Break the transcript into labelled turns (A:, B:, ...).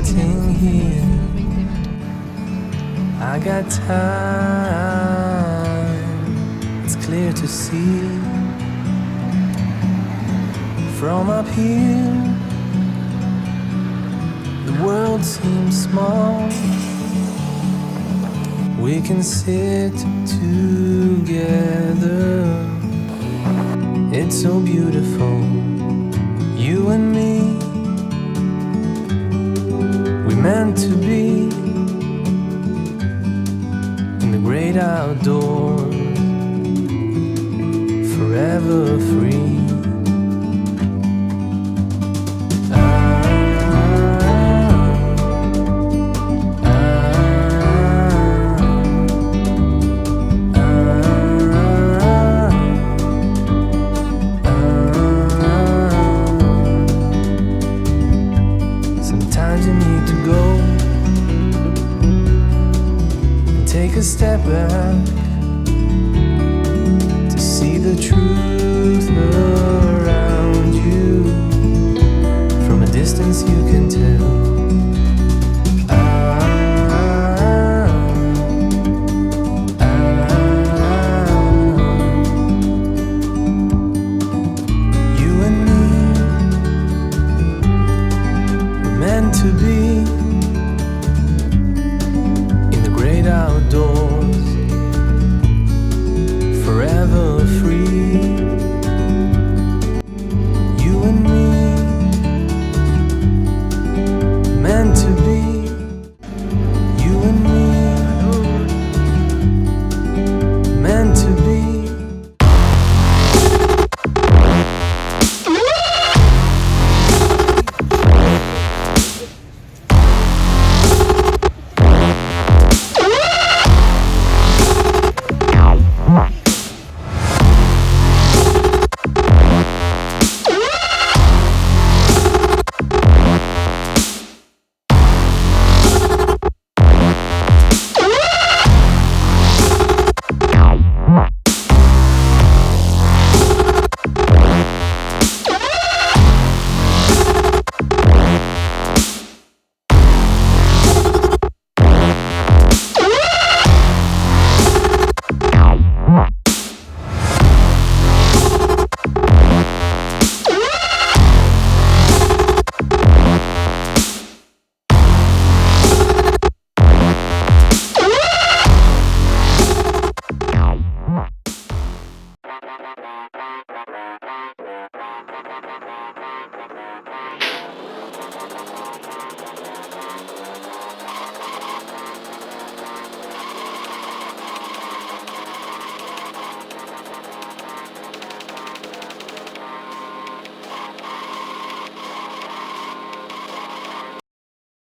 A: sitting here. I got time, it's clear to see. From up here, the world seems small. We can sit together. It's so beautiful, you and me. We meant to be in the great outdoors, forever free. Sometimes you need to go and take a step back to see the truth around you. From a distance you can tell. You and me were meant to be in the great outdoors, forever free. You and me meant to